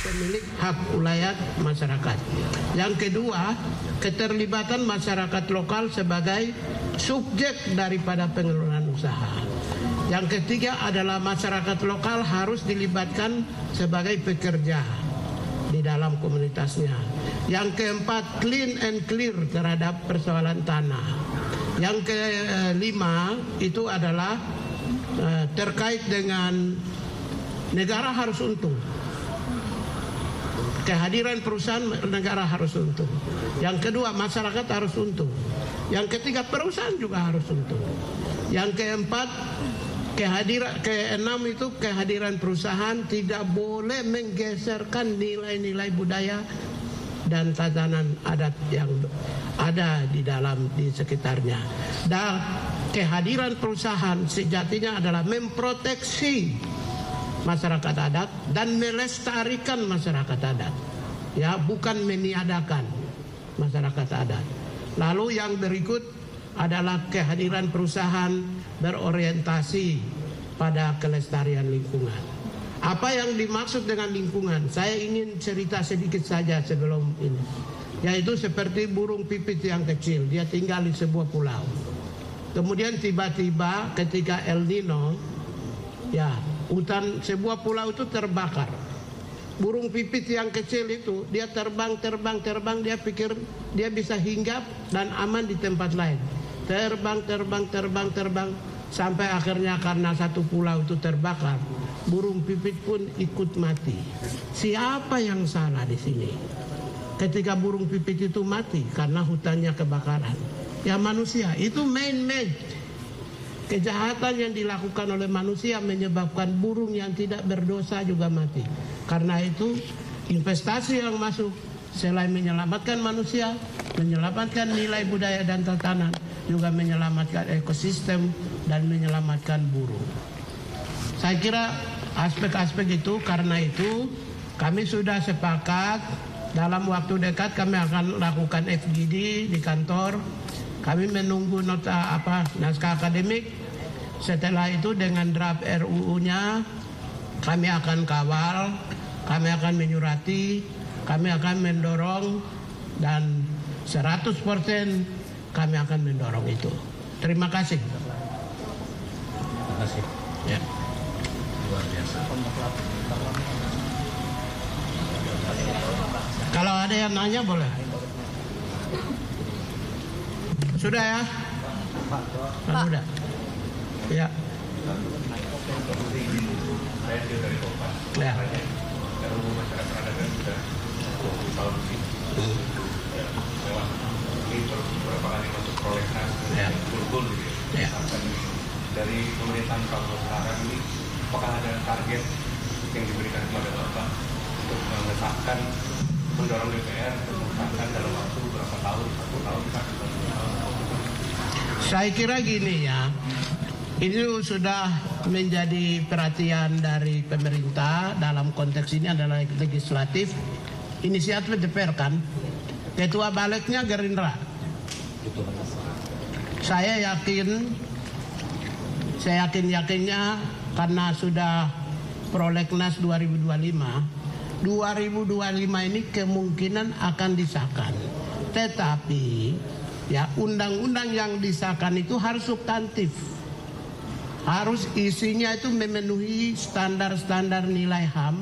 pemilik hak ulayat masyarakat. Yang kedua, keterlibatan masyarakat lokal sebagai subjek daripada pengelolaan usaha. Yang ketiga adalah masyarakat lokal harus dilibatkan sebagai pekerja di dalam komunitasnya. Yang keempat, clean and clear terhadap persoalan tanah. Yang kelima itu adalah terkait dengan negara harus untung. Kehadiran perusahaan negara harus untung. Yang kedua, masyarakat harus untung. Yang ketiga, perusahaan juga harus untung. Yang keempat, keenam itu kehadiran perusahaan tidak boleh menggeserkan nilai-nilai budaya dan tatanan adat yang ada di sekitarnya. Dan kehadiran perusahaan sejatinya adalah memproteksi masyarakat adat dan melestarikan masyarakat adat, ya, bukan meniadakan masyarakat adat. Lalu yang berikut adalah kehadiran perusahaan berorientasi pada kelestarian lingkungan. Apa yang dimaksud dengan lingkungan? Saya ingin cerita sedikit saja sebelum ini, yaitu seperti burung pipit yang kecil, dia tinggal di sebuah pulau. Kemudian tiba-tiba ketika El Nino, ya, hutan sebuah pulau itu terbakar. Burung pipit yang kecil itu dia terbang, dia pikir dia bisa hinggap dan aman di tempat lain. Terbang sampai akhirnya karena satu pulau itu terbakar, burung pipit pun ikut mati. Siapa yang salah di sini? Ketika burung pipit itu mati karena hutannya kebakaran, ya manusia. Itu man-made. Kejahatan yang dilakukan oleh manusia menyebabkan burung yang tidak berdosa juga mati. Karena itu investasi yang masuk selain menyelamatkan manusia, menyelamatkan nilai budaya dan tatanan, juga menyelamatkan ekosistem dan menyelamatkan burung. Saya kira aspek-aspek itu, karena itu kami sudah sepakat dalam waktu dekat kami akan lakukan FGD di kantor. Kami menunggu naskah akademik. Setelah itu dengan draft RUU-nya kami akan kawal, kami akan menyurati, kami akan mendorong, dan 100% kami akan mendorong itu. Terima kasih. Terima kasih. Ya. Luar biasa. Kalau ada yang nanya boleh. Sudah ya? Pak. Sudah. Ya. Saya dari Kompas. Ya. RUU masyarakat adat kan sudah 20 tahun lebih. Lewat ini beberapa kali masuk prolegnas, betul gitu ya. Dari pemerintahan Prabowo sekarang ini, apakah ada target yang diberikan kepada Bapak untuk mengesahkan, mendorong DPR untuk mengesahkan dalam waktu berapa tahun, 1 tahun, 2 tahun? Saya kira gini ya, ini sudah menjadi perhatian dari pemerintah. Dalam konteks ini adalah legislatif, inisiatif DPR kan. Ketua baliknya Gerindra. Saya yakinnya karena sudah prolegnas 2025 ini kemungkinan akan disahkan. Tetapi ya, undang-undang yang disahkan itu harus substantif. Harus isinya itu memenuhi standar-standar nilai HAM,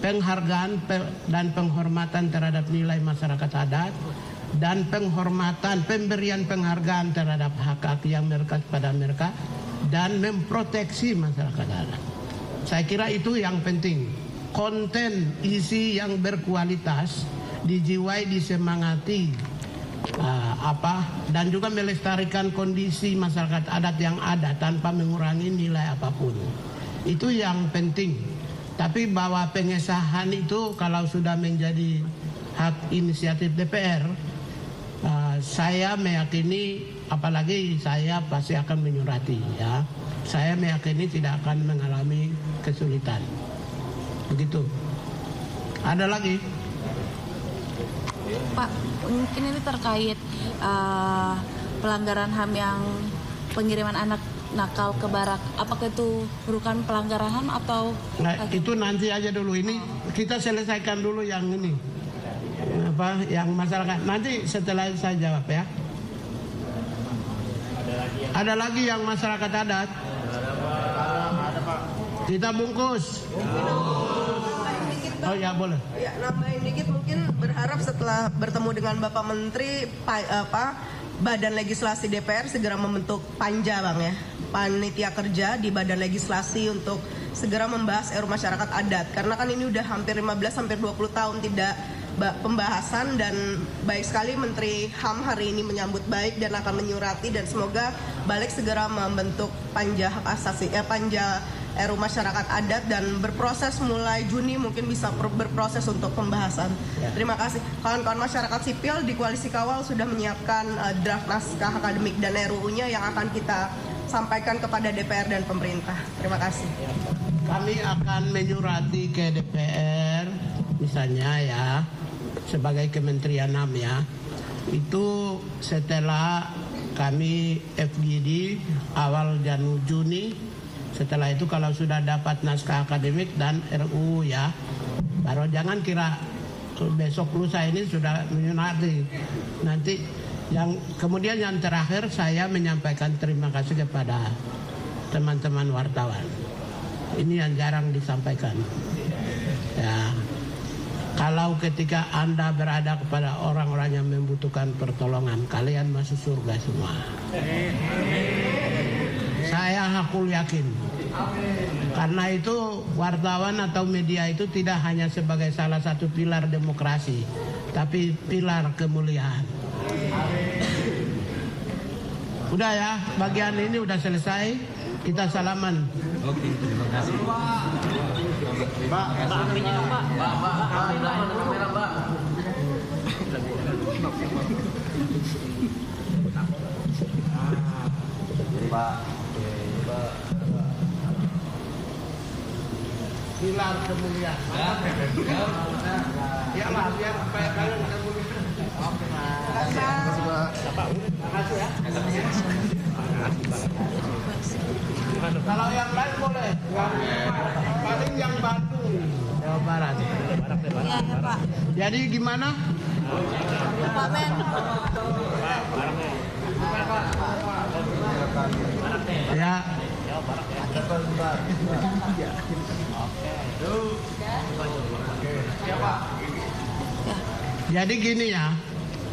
penghargaan dan penghormatan terhadap nilai masyarakat adat, dan pemberian penghargaan terhadap hak-hak yang melekat pada mereka, dan memproteksi masyarakat adat. Saya kira itu yang penting. Konten isi yang berkualitas, dijiwai, disemangati, dan juga melestarikan kondisi masyarakat adat yang ada tanpa mengurangi nilai apapun. Itu yang penting. Tapi bahwa pengesahan itu kalau sudah menjadi hak inisiatif DPR, saya meyakini, apalagi saya pasti akan menyurati ya. Saya meyakini tidak akan mengalami kesulitan. Begitu. Ada lagi? Pak, mungkin ini terkait pelanggaran HAM yang pengiriman anak nakal ke barak. Apakah itu merupakan pelanggaran HAM atau? Nah, itu nanti aja dulu. Ini kita selesaikan dulu yang ini. Yang masyarakat. Nanti setelah itu saya jawab ya. Ada lagi yang masyarakat adat. Ada Pak. Kita bungkus. Oh ya boleh. Ya, nambahin dikit, mungkin berharap setelah bertemu dengan Bapak Menteri, Badan Legislasi DPR segera membentuk panja Bang ya, panitia kerja di Badan Legislasi untuk segera membahas RUU masyarakat adat. Karena kan ini udah hampir 15-20 tahun tidak pembahasan, dan baik sekali Menteri HAM hari ini menyambut baik dan akan menyurati, dan semoga balik segera membentuk panja hak asasi panja RUU masyarakat adat dan berproses mulai Juni, mungkin bisa berproses untuk pembahasan. Terima kasih. Kawan-kawan masyarakat sipil di Koalisi Kawal sudah menyiapkan draft naskah akademik dan RUU-nya yang akan kita sampaikan kepada DPR dan pemerintah. Terima kasih. Kami akan menyurati ke DPR misalnya ya, sebagai Kementerian HAM ya, itu setelah kami FGD awal Juni. Setelah itu kalau sudah dapat naskah akademik dan RUU ya, baru jangan kira besok lusa ini sudah menyurati. Nanti kemudian yang terakhir saya menyampaikan terima kasih kepada teman-teman wartawan. Ini yang jarang disampaikan. Ya, kalau ketika Anda berada kepada orang-orang yang membutuhkan pertolongan, kalian masuk surga semua. Saya hakul yakin. Karena itu wartawan atau media itu tidak hanya sebagai salah satu pilar demokrasi, tapi pilar kemuliaan. Udah ya, bagian ini udah selesai. Kita salaman. Oke, terima kasih. Pak, apinya dong Pak. Kamera Pak. Pak. Pilar kemuliaan. Ya lah, biar supaya kalian kemuliaan. Oke, Mas. Terima kasih ya. Kalau yang lain boleh. Paling yang Bandung, Jawa Barat. Iya ya Pak. Jadi gimana? Pak Men. Ya. Jadi gini ya,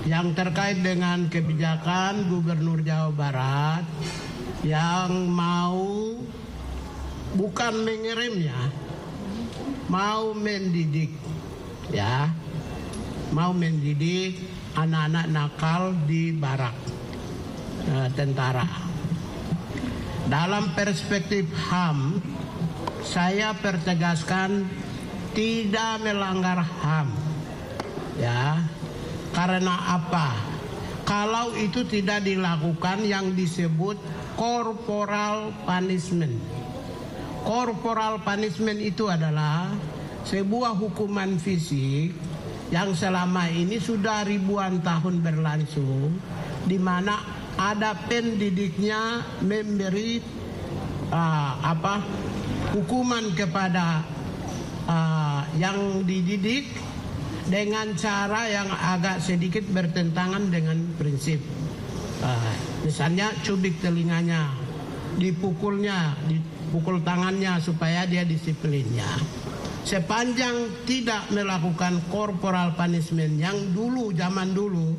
yang terkait dengan kebijakan Gubernur Jawa Barat yang mau bukan mengirimnya, mau mendidik, ya, mau mendidik anak-anak nakal di barak tentara. Dalam perspektif HAM, saya pertegaskan tidak melanggar HAM, ya. Karena apa? Kalau itu tidak dilakukan yang disebut corporal punishment. Corporal punishment itu adalah sebuah hukuman fisik yang selama ini sudah ribuan tahun berlangsung, di mana ada pendidiknya memberi hukuman kepada yang dididik dengan cara yang agak sedikit bertentangan dengan prinsip. Misalnya cubit telinganya, dipukul tangannya supaya dia disiplinnya. Sepanjang tidak melakukan corporal punishment yang dulu, zaman dulu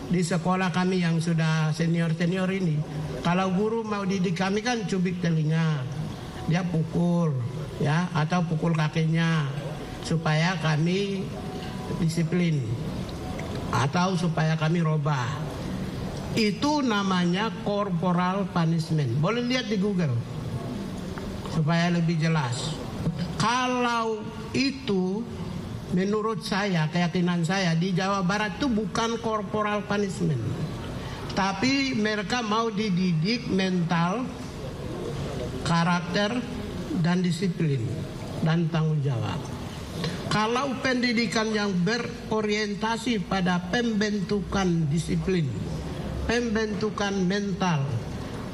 di sekolah kami yang sudah senior-senior ini, kalau guru mau didik kami kan cubit telinga, dia pukul ya, atau pukul kakinya supaya kami disiplin atau supaya kami robah. Itu namanya corporal punishment. Boleh lihat di Google supaya lebih jelas. Kalau itu menurut saya, keyakinan saya di Jawa Barat itu bukan corporal punishment, tapi mereka mau dididik mental, karakter, dan disiplin dan tanggung jawab. Kalau pendidikan yang berorientasi pada pembentukan disiplin, pembentukan mental,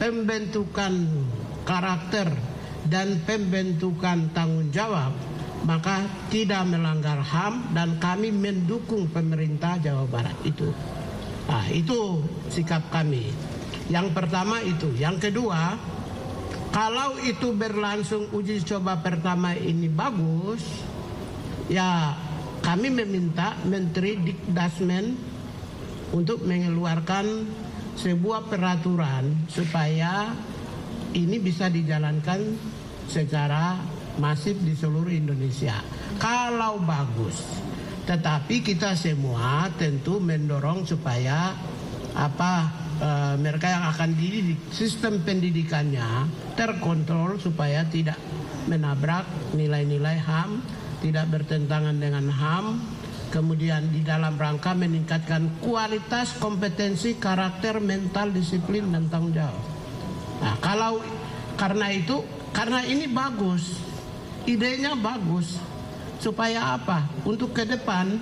pembentukan karakter dan pembentukan tanggung jawab, maka tidak melanggar HAM dan kami mendukung pemerintah Jawa Barat itu. Nah, itu sikap kami. Yang pertama itu. Yang kedua, kalau itu berlangsung uji coba pertama ini bagus, ya kami meminta Menteri Dikdasmen untuk mengeluarkan sebuah peraturan supaya ini bisa dijalankan secara masif di seluruh Indonesia. Kalau bagus, tetapi kita semua tentu mendorong supaya mereka yang akan dididik, sistem pendidikannya terkontrol supaya tidak menabrak nilai-nilai HAM, tidak bertentangan dengan HAM. Kemudian di dalam rangka meningkatkan kualitas kompetensi, karakter, mental, disiplin, dan tanggung jawab. Nah, karena ini bagus, idenya bagus. Supaya apa? Untuk ke depan,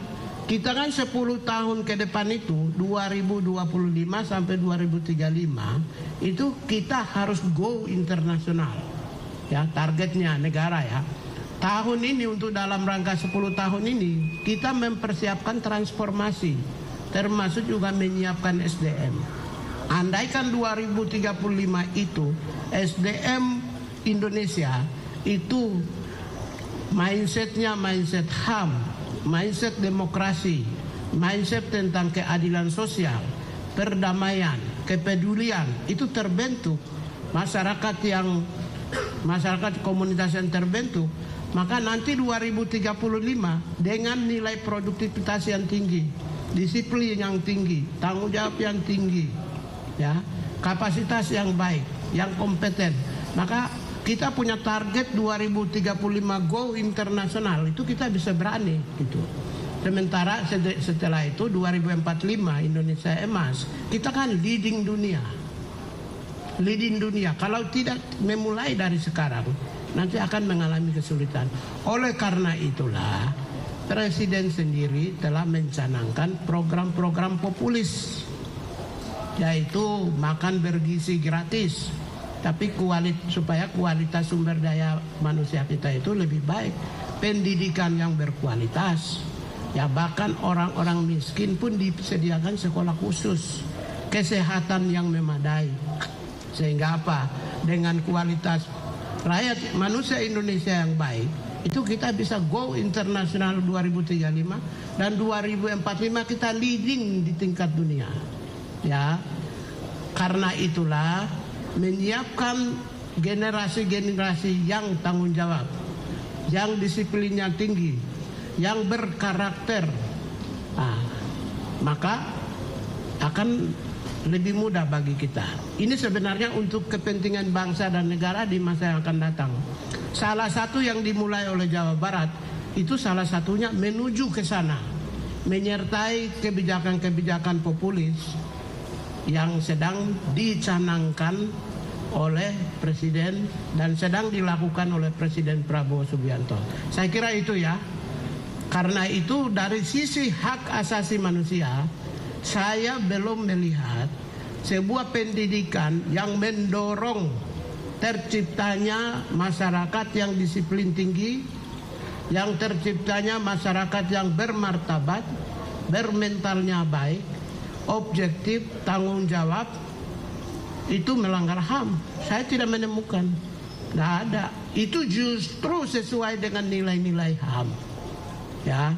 kita kan 10 tahun ke depan itu, 2025 sampai 2035, itu kita harus go internasional. Ya, targetnya negara ya. Tahun ini untuk dalam rangka 10 tahun ini kita mempersiapkan transformasi, termasuk juga menyiapkan SDM. Andaikan 2035 itu SDM Indonesia itu mindsetnya mindset HAM, mindset demokrasi, mindset tentang keadilan sosial, perdamaian, kepedulian, itu terbentuk, masyarakat komunitas yang terbentuk, maka nanti 2035 dengan nilai produktivitas yang tinggi, disiplin yang tinggi, tanggung jawab yang tinggi, ya, kapasitas yang baik, yang kompeten, maka kita punya target 2035 go internasional, itu kita bisa berani gitu. Sementara setelah itu 2045 Indonesia emas, kita kan leading dunia. Kalau tidak memulai dari sekarang, nanti akan mengalami kesulitan. Oleh karena itulah Presiden sendiri telah mencanangkan program-program populis, yaitu makan bergizi gratis, tapi supaya kualitas sumber daya manusia kita itu lebih baik, pendidikan yang berkualitas, ya bahkan orang-orang miskin pun disediakan sekolah khusus, kesehatan yang memadai, sehingga apa? Dengan kualitas rakyat manusia Indonesia yang baik, itu kita bisa go internasional 2035 dan 2045 kita leading di tingkat dunia. Ya, karena itulah menyiapkan generasi-generasi yang tanggung jawab, yang disiplinnya tinggi, yang berkarakter, maka akan lebih mudah bagi kita. Ini sebenarnya untuk kepentingan bangsa dan negara di masa yang akan datang. Salah satu yang dimulai oleh Jawa Barat itu salah satunya menuju ke sana, menyertai kebijakan-kebijakan populis yang sedang dicanangkan oleh Presiden dan sedang dilakukan oleh Presiden Prabowo Subianto. Saya kira itu ya. Karena itu dari sisi hak asasi manusia, saya belum melihat sebuah pendidikan yang mendorong terciptanya masyarakat yang disiplin tinggi, yang terciptanya masyarakat yang bermartabat, bermentalnya baik, objektif, tanggung jawab, itu melanggar HAM. Saya tidak menemukan, tidak ada. Itu justru sesuai dengan nilai-nilai HAM. Ya,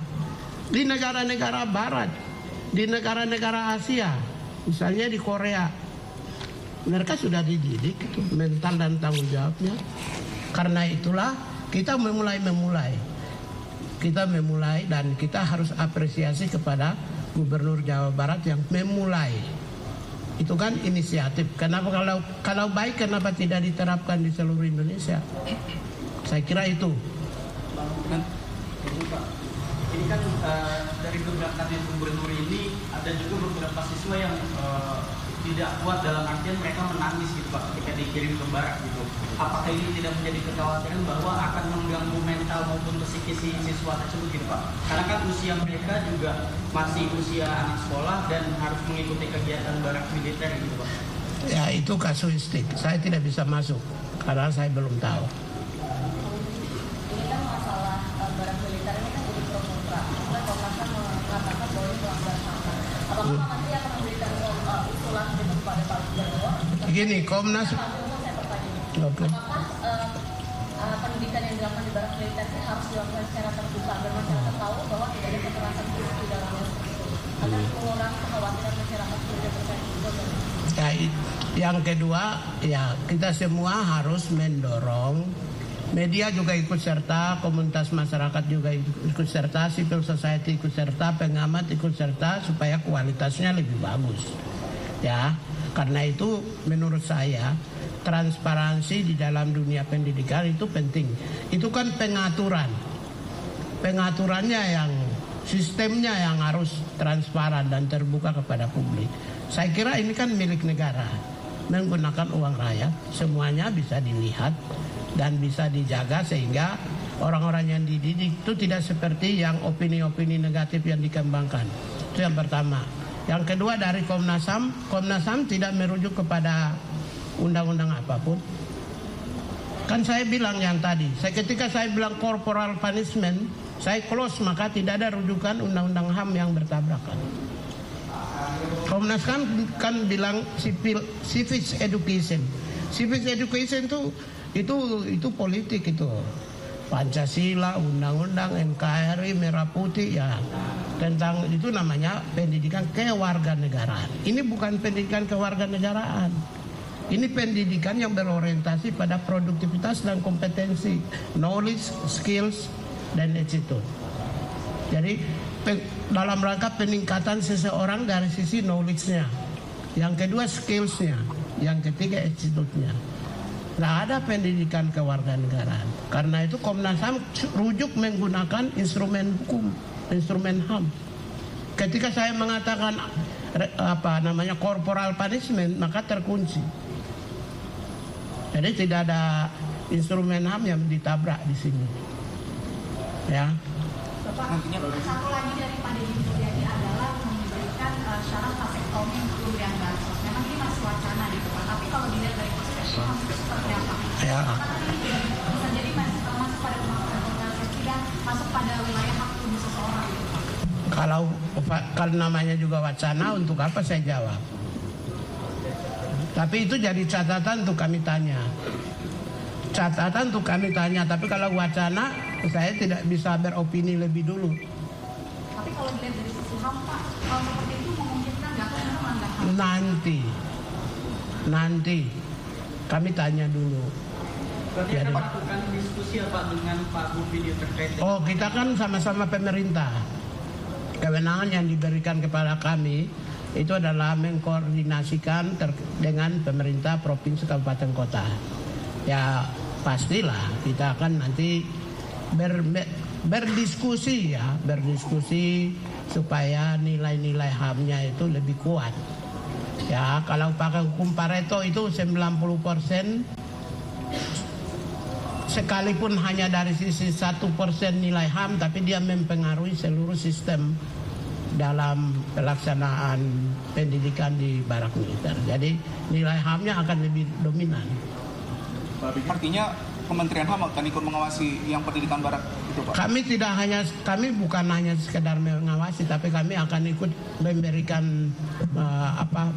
di negara-negara Barat, di negara-negara Asia, misalnya di Korea, mereka sudah dididik itu, mental dan tanggung jawabnya. Karena itulah kita memulai dan kita harus apresiasi kepada Gubernur Jawa Barat yang memulai. Itu kan inisiatif. Kenapa kalau baik kenapa tidak diterapkan di seluruh Indonesia? Saya kira itu. Ini kan dari keberangkatan gubernur ini ada juga beberapa siswa yang tidak kuat, dalam artian mereka menangis gitu Pak ketika dikirim ke barat gitu. Apakah ini tidak menjadi kekhawatiran bahwa akan mengganggu mental maupun psikis siswa tersebut gitu Pak? Karena kan usia mereka juga masih usia anak sekolah dan harus mengikuti kegiatan barak militer gitu Pak. Ya itu kasuistik, saya tidak bisa masuk. Karena saya belum tahu. Ini kan masalah barang militer ini kan jadi pro kontra. Karena Komnas HAM mengatakan bahwa ini pelanggaran HAM. Apakah nanti akan memberikan usulan gitu kepada Pak Gubernur? Begini, Komnas. Saya bertanya, Oke. apakah pendidikan yang dilakukan di barang militer ini harus dilakukan secara terbuka agar masyarakat tahu bahwa tidak ada kekerasan fisik di dalamnya seperti itu? Agar mengurangi kekhawatiran masyarakat tidak percaya juga. Ya, yang kedua, ya kita semua harus mendorong media juga ikut serta, komunitas masyarakat juga ikut serta, civil society ikut serta, pengamat ikut serta supaya kualitasnya lebih bagus. Ya, karena itu menurut saya transparansi di dalam dunia pendidikan itu penting. Itu kan pengaturannya yang sistemnya yang harus transparan dan terbuka kepada publik. Saya kira ini kan milik negara, menggunakan uang rakyat, semuanya bisa dilihat dan bisa dijaga sehingga orang-orang yang dididik itu tidak seperti yang opini-opini negatif yang dikembangkan. Itu yang pertama. Yang kedua, dari Komnas HAM tidak merujuk kepada undang-undang apapun. Kan saya bilang yang tadi, ketika saya bilang corporal punishment, saya close, maka tidak ada rujukan undang-undang HAM yang bertabrakan. Komnas kan bilang civics education. Civics education itu politik itu. Pancasila, undang-undang, NKRI, Merah Putih, ya tentang itu namanya pendidikan kewarganegaraan. Ini bukan pendidikan kewarganegaraan. Ini pendidikan yang berorientasi pada produktivitas dan kompetensi, knowledge, skills, dan attitude. Jadi dalam rangka peningkatan seseorang dari sisi knowledge-nya, yang kedua skills-nya, yang ketiga attitude-nya. Nggak ada pendidikan kewarganegaraan. Karena itu Komnas HAM rujuk menggunakan instrumen hukum, instrumen HAM. Ketika saya mengatakan corporal punishment, maka terkunci. Jadi tidak ada instrumen HAM yang ditabrak di sini. Ya. Satu lagi dari Pak Deddy Mulyadi adalah memberikan syarat vasektomi untuk pemberian bansos. Memang ini masih wacana gitu Pak. Tapi kalau dilihat dari perspektif itu seperti apa? Ya. Bisa jadi masih termasuk pada kemampuan tidak masuk pada wilayah hak tubuh seseorang gitu Pak. Kalau namanya juga wacana, untuk apa saya jawab? Tapi itu jadi catatan untuk kami tanya. Tapi kalau wacana, saya tidak bisa beropini lebih dulu. Tapi kalau dilihat dari sisi HAM Pak, kalau seperti itu memungkinkan nggak atau memang melanggar HAM? Nanti kami tanya dulu. Berarti akan melakukan diskusi Pak dengan Pak Bupini terkait dengan... Oh, kita kan sama-sama pemerintah. Kewenangan yang diberikan kepada kami itu adalah mengkoordinasikan dengan pemerintah provinsi, kabupaten, kota. Ya pastilah kita akan nanti berdiskusi supaya nilai-nilai HAM-nya itu lebih kuat. Ya, kalau pakai hukum Pareto itu 90%, sekalipun hanya dari sisi 1% nilai HAM, tapi dia mempengaruhi seluruh sistem dalam pelaksanaan pendidikan di barak militer. Jadi nilai HAM-nya akan lebih dominan. Artinya Kementerian HAM akan ikut mengawasi yang pendidikan barak itu Pak? Kami bukan hanya sekedar mengawasi, tapi kami akan ikut memberikan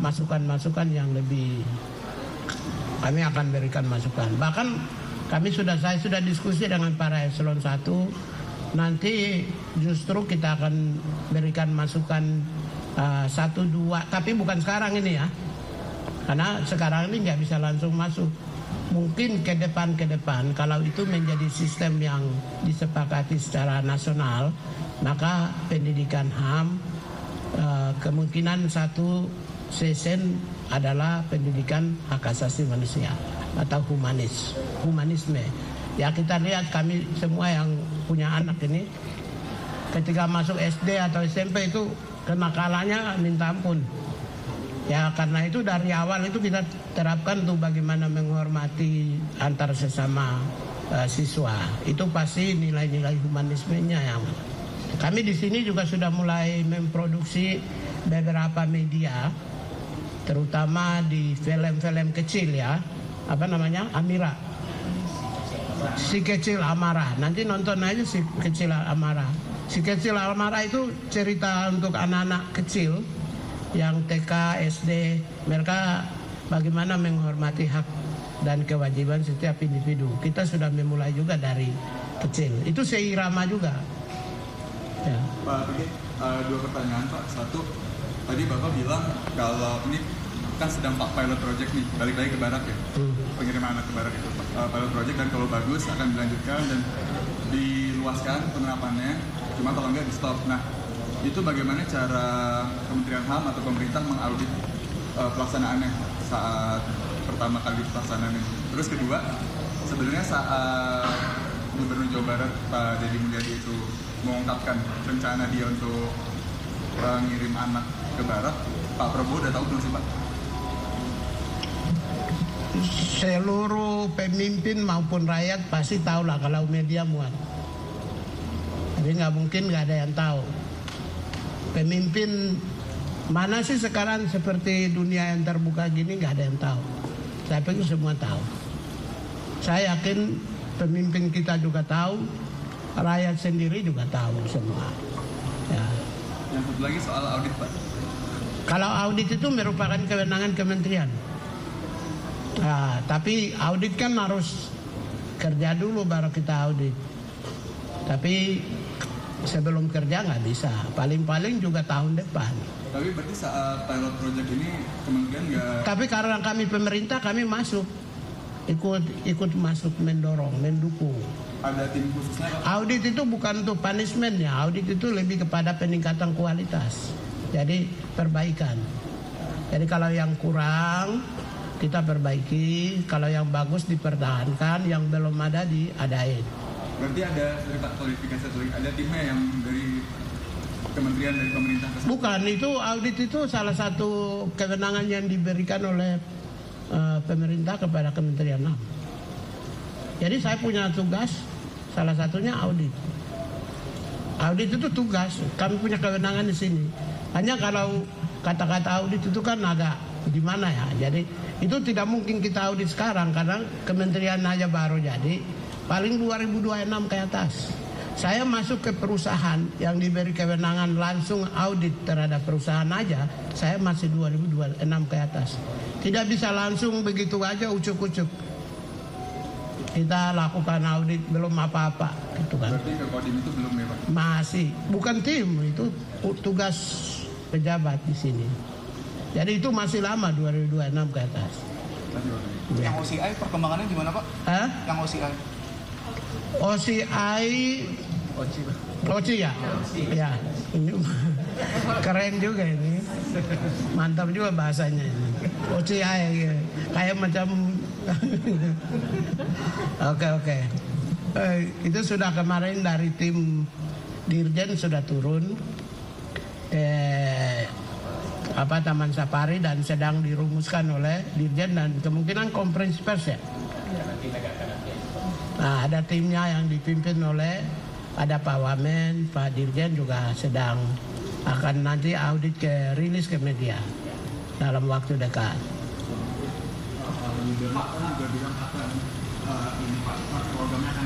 masukan-masukan yang lebih. Kami akan berikan masukan. Bahkan saya sudah diskusi dengan para eselon 1. Nanti justru kita akan berikan masukan 1, 2, tapi bukan sekarang ini ya. Karena sekarang ini nggak bisa langsung masuk. Mungkin ke depan kalau itu menjadi sistem yang disepakati secara nasional, maka pendidikan HAM kemungkinan satu sesen adalah pendidikan hak asasi manusia atau humanisme. Ya kita lihat, kami semua yang punya anak ini ketika masuk SD atau SMP itu kenakalannya minta ampun. Ya karena itu dari awal itu kita terapkan tuh bagaimana menghormati antar sesama siswa. Itu pasti nilai-nilai humanismenya yang kami di sini juga sudah mulai memproduksi beberapa media, terutama di film-film kecil ya, Amira. Si Kecil Amarah. Nanti nonton aja Si Kecil Amarah. Si Kecil Amarah itu cerita untuk anak-anak kecil yang TK, SD. Mereka bagaimana menghormati hak dan kewajiban setiap individu. Kita sudah memulai juga dari kecil. Itu seirama juga. Ya. Pak, tadi dua pertanyaan Pak. Satu, tadi Bapak bilang kalau ini kan sedang Pak pilot project nih, balik lagi ke barak ya, pengiriman anak ke barak itu pilot project, dan kalau bagus akan dilanjutkan dan diluaskan penerapannya, cuma kalau enggak di stop. Nah, itu bagaimana cara Kementerian HAM atau pemerintah mengaudit pelaksanaannya saat pertama kali pelaksanaannya? Terus kedua, sebenarnya saat Gubernur Jawa Barat Pak Deddy Mulyadi itu mengungkapkan rencana dia untuk ngirim anak ke barat, Pak Prabowo udah tahu belum sih Pak? Seluruh pemimpin maupun rakyat pasti tahu lah kalau media muat. Jadi nggak mungkin nggak ada yang tahu. Pemimpin mana sih sekarang seperti dunia yang terbuka gini nggak ada yang tahu. Saya pikir semua tahu. Saya yakin pemimpin kita juga tahu, rakyat sendiri juga tahu semua. Ya. Yang satu lagi soal audit Pak. Kalau audit itu merupakan kewenangan kementerian. Nah, tapi audit kan harus kerja dulu baru kita audit. Tapi sebelum kerja nggak bisa. Paling-paling juga tahun depan. Tapi berarti saat pilot project ini kementerian nggak... Tapi karena kami pemerintah, kami masuk. Ikut masuk mendorong, mendukung. Ada tim khususnya Pak? Audit itu bukan untuk punishment ya. Audit itu lebih kepada peningkatan kualitas. Jadi perbaikan. Jadi kalau yang kurang kita perbaiki, kalau yang bagus dipertahankan, yang belum ada diadain. Berarti ada dari Pak klarifikasi satu lagi, ada timnya yang dari kementerian, dari pemerintah? Bukan, itu audit itu salah satu kewenangan yang diberikan oleh pemerintah kepada Kementerian HAM. Jadi saya punya tugas, salah satunya audit. Audit itu tugas, kami punya kewenangan di sini. Hanya kalau kata-kata audit itu kan agak gimana ya, jadi itu tidak mungkin kita audit sekarang karena kementerian aja baru jadi, paling 2026 ke atas. Saya masuk ke perusahaan yang diberi kewenangan langsung audit terhadap perusahaan aja, saya masih 2026 ke atas. Tidak bisa langsung begitu aja ucuk-ucuk. Kita lakukan audit belum apa-apa gitu kan. Berarti ke Kodim itu belum ya Pak? Masih, bukan tim, itu tugas pejabat di sini. Jadi itu masih lama 2026 ke atas. Yang OCI perkembangannya gimana Pak? Hah? Yang OCI? OCI ya? Ya, ini keren juga ini. Mantap juga bahasanya ini. OCI kayak macam Oke. Itu sudah kemarin dari tim Dirjen sudah turun Taman Safari dan sedang dirumuskan oleh Dirjen dan kemungkinan konferensi pers ya. Nah, ada timnya yang dipimpin oleh ada Pak Wamen, Pak Dirjen juga sedang akan nanti audit rilis ke media dalam waktu dekat. Pak juga bilang akan ini Pak programnya akan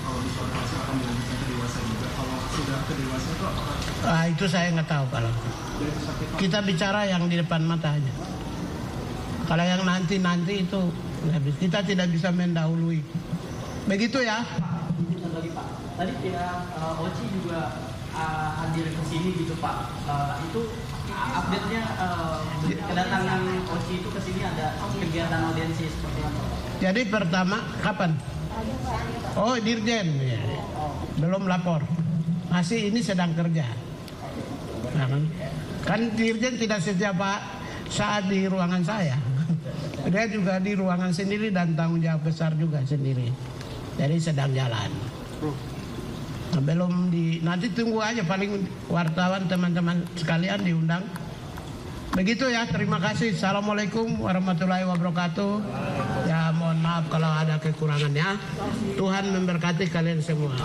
kalau disorotasi akan dilanjutkan ke dewasa juga. Kalau sudah ke dewasa itu apakah? Itu saya nggak tahu kalau. Kita bicara yang di depan mata aja. Kalau yang nanti itu kita tidak bisa mendahului. Begitu ya. Pak. Tadi pihak OCI juga hadir ke sini gitu Pak. Itu update-nya kedatangan OCI itu ke sini ada kegiatan audiensi seperti apa? Jadi pertama kapan? Oh Dirjen ya. Belum lapor. Masih ini sedang kerja. Nah, kan Dirjen tidak setiap saat di ruangan saya. Dia juga di ruangan sendiri dan tanggung jawab besar juga sendiri. Jadi sedang jalan. Belum nanti tunggu aja, paling wartawan teman-teman sekalian diundang. Begitu ya, terima kasih. Assalamualaikum warahmatullahi wabarakatuh. Ya mohon maaf kalau ada kekurangannya. Tuhan memberkati kalian semua.